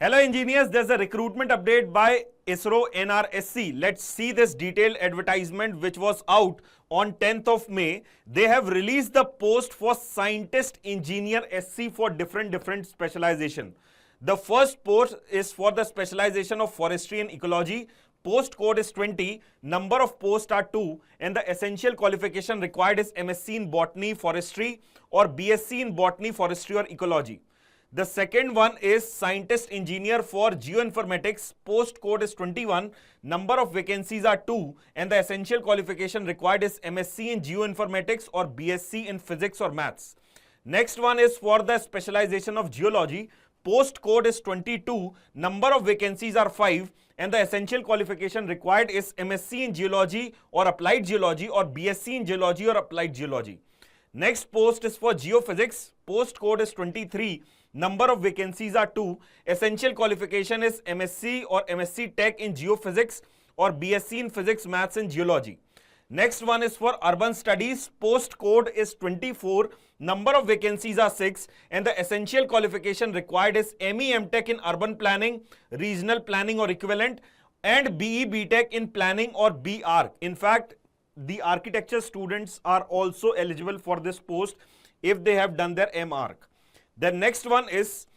Hello engineers, there's a recruitment update by ISRO NRSC. Let's see this detailed advertisement which was out on 10th of May. They have released the post for Scientist Engineer SC for different specialization. The first post is for the specialization of forestry and ecology. Post code is 20, number of posts are 2, and the essential qualification required is MSc in botany, forestry, or BSc in botany, forestry, or ecology. The second one is Scientist Engineer for Geoinformatics. Post code is 21. Number of vacancies are 2 and the essential qualification required is MSc in Geoinformatics or BSc in Physics or Maths. Next one is for the specialization of Geology. Post code is 22. Number of vacancies are 5 and the essential qualification required is MSc in Geology or Applied Geology or BSc in Geology or Applied Geology. Next post is for Geophysics. Post code is 23. Number of vacancies are 2. Essential qualification is MSc or MSc Tech in Geophysics or BSc in Physics, Maths and Geology. Next one is for Urban Studies. Post code is 24. Number of vacancies are 6 and the essential qualification required is ME Tech in Urban Planning, Regional Planning or equivalent, and BE Tech in Planning or BArch. In fact, the architecture students are also eligible for this post if they have done their MArch. The next one is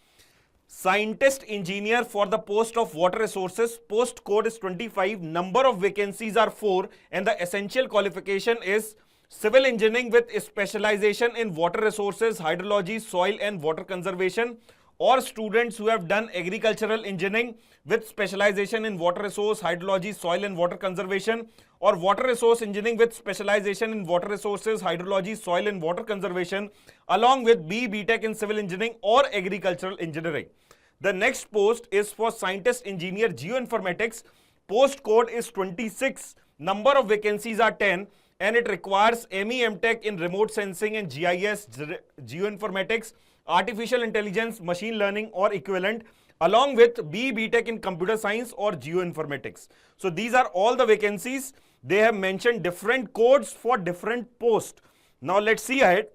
Scientist Engineer for the post of Water Resources. Post code is 25. Number of vacancies are 4 and the essential qualification is Civil Engineering with specialization in Water Resources, Hydrology, Soil and Water Conservation, or students who have done Agricultural Engineering with specialization in Water Resource, Hydrology, Soil and Water Conservation, or Water Resource Engineering with specialization in Water Resources, Hydrology, Soil and Water Conservation, along with BE Tech in Civil Engineering or Agricultural Engineering. The next post is for Scientist Engineer Geoinformatics. Post code is 26. Number of vacancies are 10 and it requires ME Tech in Remote Sensing and GIS, Geoinformatics, Artificial Intelligence, Machine Learning or equivalent, along with BE Tech in Computer Science or Geoinformatics. So these are all the vacancies. They have mentioned different codes for different posts. Now let's see ahead.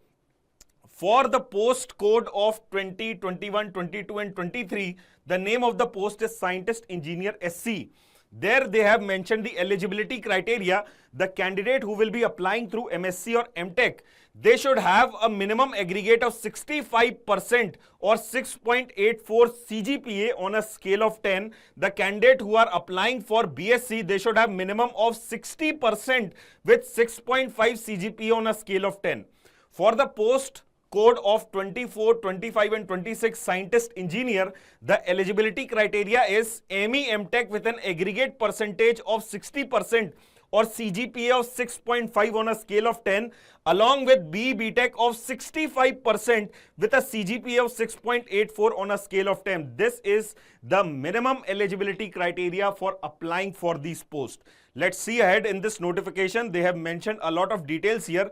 For the post code of 20, 21, 22 and 23, the name of the post is Scientist Engineer SC. There they have mentioned the eligibility criteria. The candidate who will be applying through MSc or MTech, they should have a minimum aggregate of 65% or 6.84 CGPA on a scale of 10. The candidate who are applying for BSc, they should have minimum of 60% with 6.5 CGPA on a scale of 10. For the post code of 24, 25 and 26 Scientist Engineer, the eligibility criteria is ME Tech with an aggregate percentage of 60% or CGPA of 6.5 on a scale of 10, along with BE Tech of 65% with a CGPA of 6.84 on a scale of 10. This is the minimum eligibility criteria for applying for these posts. Let's see ahead in this notification. They have mentioned a lot of details here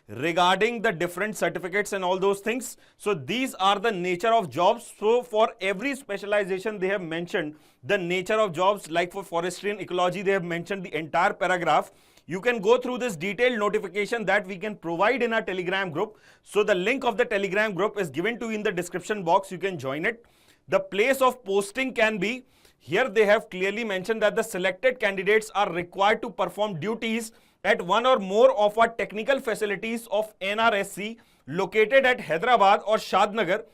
regarding the different certificates and all those things. So these are the nature of jobs. So for every specialization they have mentioned the nature of jobs. Like for forestry and ecology, they have mentioned the entire paragraph. You can go through this detailed notification that we can provide in our Telegram group. So the link of the Telegram group is given to you in the description box. You can join it. The place of posting can be, here they have clearly mentioned that the selected candidates are required to perform duties at one or more of our technical facilities of NRSC located at Hyderabad or Shadnagar.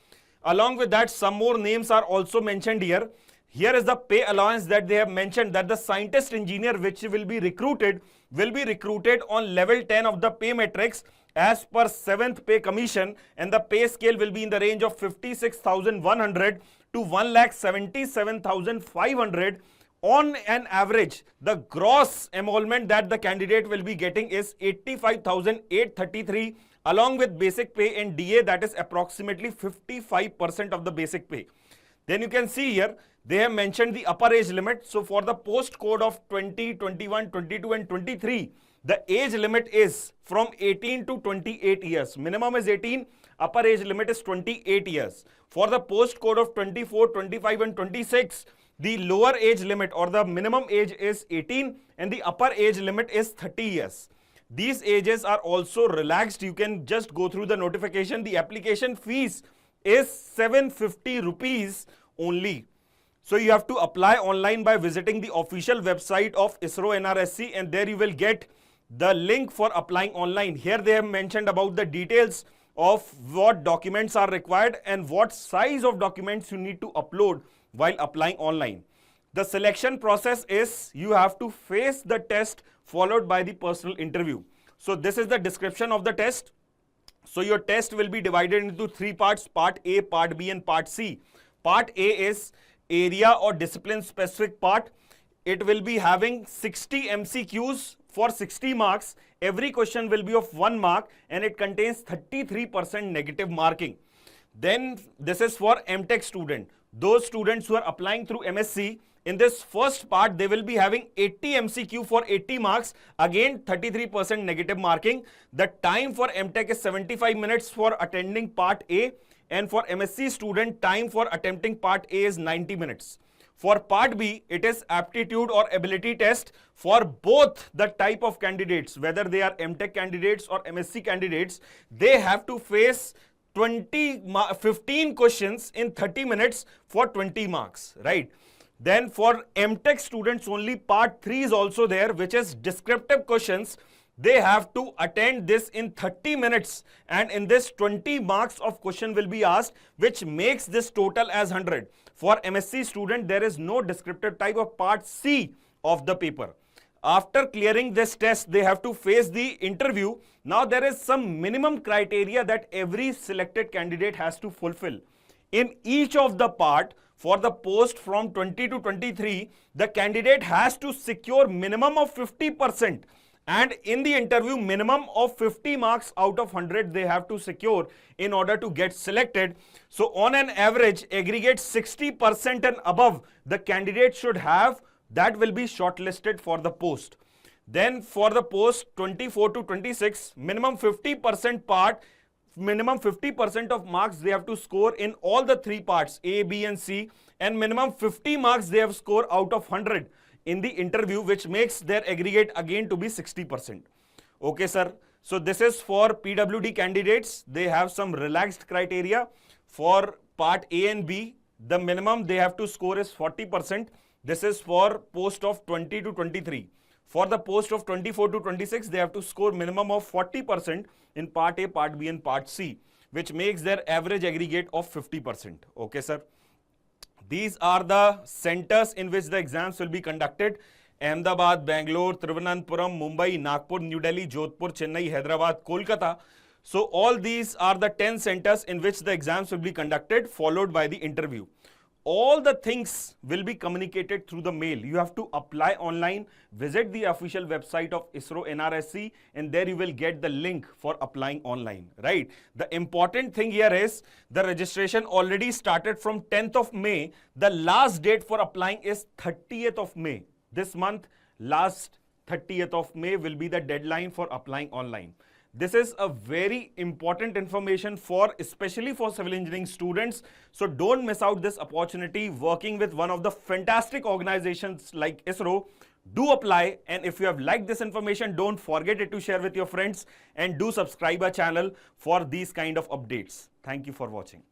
Along with that, some more names are also mentioned here. Here is the pay allowance that they have mentioned, that the Scientist Engineer which will be recruited on level 10 of the pay matrix as per 7th pay commission, and the pay scale will be in the range of 56,100 to 1,77,500. On an average, the gross emolument that the candidate will be getting is 85,833 along with basic pay and DA, that is approximately 55% of the basic pay. Then you can see here, they have mentioned the upper age limit. So for the post code of 20, 21, 22 and 23, the age limit is from 18 to 28 years. Minimum is 18, upper age limit is 28 years. For the post code of 24, 25 and 26, the lower age limit or the minimum age is 18 and the upper age limit is 30 years. These ages are also relaxed. You can just go through the notification. The application fees is 750 rupees only. So you have to apply online by visiting the official website of ISRO NRSC, and there you will get the link for applying online. Here they have mentioned about the details of what documents are required and what size of documents you need to upload while applying online. The selection process is you have to face the test followed by the personal interview. So this is the description of the test. So your test will be divided into three parts: part A, part B and part C. Part A is area or discipline specific part. It will be having 60 MCQs for 60 marks. Every question will be of 1 mark and it contains 33% negative marking. Then this is for MTech student. Those students who are applying through MSc, in this first part they will be having 80 MCQ for 80 marks, again 33% negative marking. The time for MTech is 75 minutes for attending part A, and for MSc student, time for attempting part A is 90 minutes. For part B, it is aptitude or ability test for both the type of candidates, whether they are MTech candidates or MSc candidates. They have to face 15 questions in 30 minutes for 20 marks, right? Then for MTech students only, part 3 is also there, which is descriptive questions. They have to attend this in 30 minutes, and in this 20 marks of question will be asked, which makes this total as 100. For MSc student, there is no descriptive type of part C of the paper. After clearing this test, they have to face the interview. Now there is some minimum criteria that every selected candidate has to fulfill. In each of the part, for the post from 20 to 23, the candidate has to secure minimum of 50%. And in the interview, minimum of 50 marks out of 100 they have to secure in order to get selected. So on an average, aggregate 60% and above the candidate should have, that will be shortlisted for the post. Then for the post 24 to 26, minimum 50% part, minimum 50% of marks they have to score in all the three parts A, B and C, and minimum 50 marks they have scored out of 100 in the interview, which makes their aggregate again to be 60%. Okay, sir. So this is for PWD candidates. They have some relaxed criteria. For part A and B, the minimum they have to score is 40%. This is for post of 20 to 23. For the post of 24 to 26, they have to score minimum of 40% in part A, part B and part C, which makes their average aggregate of 50%. Okay, sir. These are the centers in which the exams will be conducted: Ahmedabad, Bangalore, Thiruvananthapuram, Mumbai, Nagpur, New Delhi, Jodhpur, Chennai, Hyderabad, Kolkata. So all these are the 10 centers in which the exams will be conducted, followed by the interview. All the things will be communicated through the mail. You have to apply online, visit the official website of ISRO NRSC, and there you will get the link for applying online, right? The important thing here is the registration already started from 10th of May. The last date for applying is 30th of May. This month, last 30th of May will be the deadline for applying online. This is a very important information for, especially for civil engineering students. So don't miss out this opportunity working with one of the fantastic organizations like ISRO. Do apply, and if you have liked this information, don't forget it to share with your friends, and do subscribe our channel for these kind of updates. Thank you for watching.